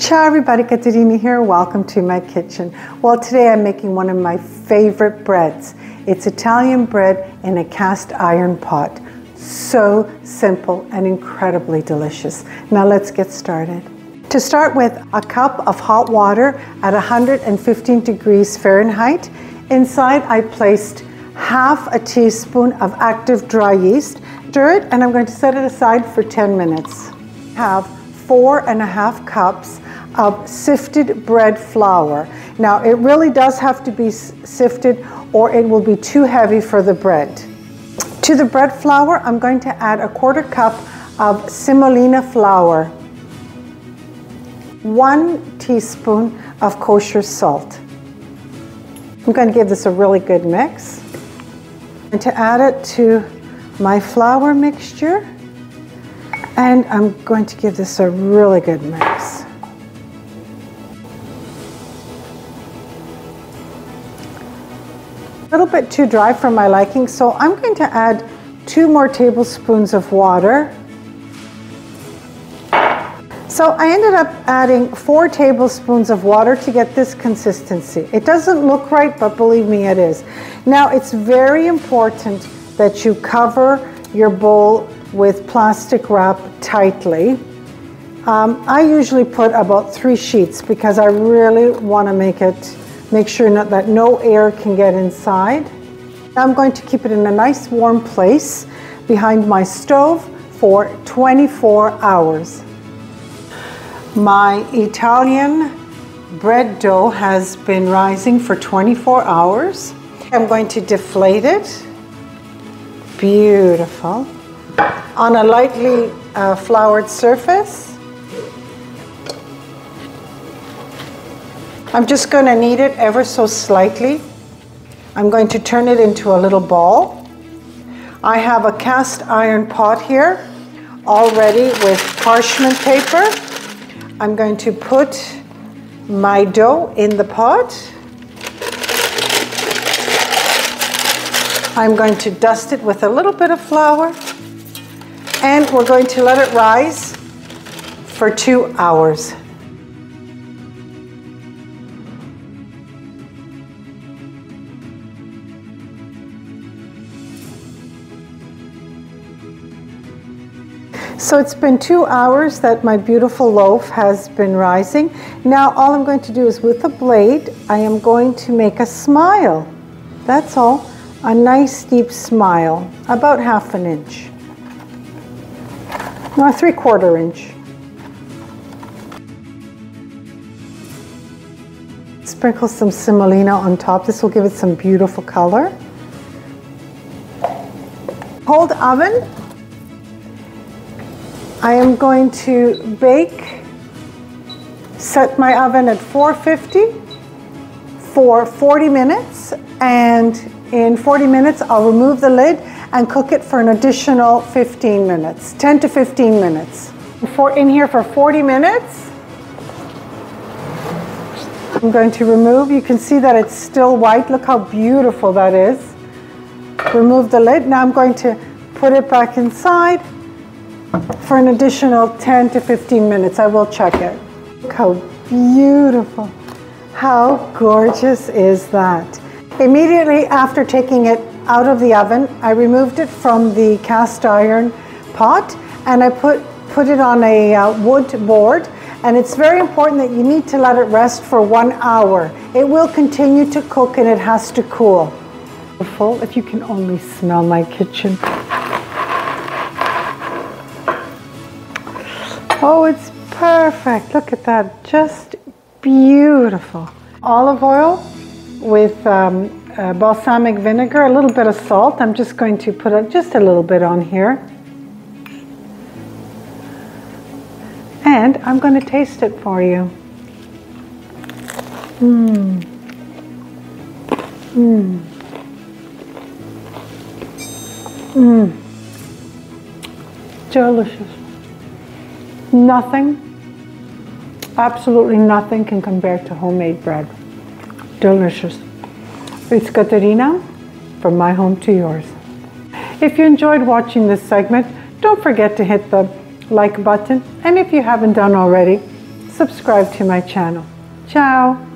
Ciao everybody, Caterina here. Welcome to my kitchen. Well, today I'm making one of my favorite breads. It's Italian bread in a cast iron pot. So simple and incredibly delicious. Now let's get started. To start with, a cup of hot water at 115 degrees Fahrenheit. Inside I placed half a teaspoon of active dry yeast. Stir it and I'm going to set it aside for 10 minutes. Have 4.5 cups of sifted bread flour. Now it really does have to be sifted or it will be too heavy for the bread. To the bread flour, I'm going to add a 1/4 cup of semolina flour, 1 teaspoon of kosher salt. I'm going to give this a really good mix. And to add it to my flour mixture, and I'm going to give this a really good mix. A little bit too dry for my liking, so I'm going to add 2 more tablespoons of water. So I ended up adding 4 tablespoons of water to get this consistency. It doesn't look right, but believe me, it is. Now it's very important that you cover your bowl with plastic wrap tightly. I usually put about 3 sheets because I really want to make sure that no air can get inside. I'm going to keep it in a nice warm place behind my stove for 24 hours. My Italian bread dough has been rising for 24 hours. I'm going to deflate it. Beautiful. On a lightly floured surface. I'm just going to knead it ever so slightly. I'm going to turn it into a little ball. I have a cast iron pot here, already with parchment paper. I'm going to put my dough in the pot. I'm going to dust it with a little bit of flour. And we're going to let it rise for 2 hours. So it's been 2 hours that my beautiful loaf has been rising. Now all I'm going to do is with a blade, I am going to make a smile. That's all. A nice deep smile, about 1/2 inch. No, 3/4 inch. Sprinkle some semolina on top. This will give it some beautiful color. Hold oven. I am going to set my oven at 450 for 40 minutes, and in 40 minutes I'll remove the lid and cook it for an additional 15 minutes, 10 to 15 minutes. In here for 40 minutes. I'm going to remove, you can see that it's still white. Look how beautiful that is. Remove the lid. Now I'm going to put it back inside for an additional 10 to 15 minutes. I will check it. Look how beautiful. How gorgeous is that? Immediately after taking it out of the oven, I removed it from the cast iron pot and I put it on a wood board. And it's very important that you need to let it rest for 1 hour. It will continue to cook and it has to cool. Beautiful, if you can only smell my kitchen. Oh, it's perfect. Look at that, just beautiful. Olive oil with balsamic vinegar, a little bit of salt. I'm just going to put just a little bit on here. And I'm going to taste it for you. Delicious. Nothing, absolutely nothing can compare to homemade bread. Delicious. It's Caterina, from my home to yours. If you enjoyed watching this segment, don't forget to hit the like button, and if you haven't done already, subscribe to my channel. Ciao!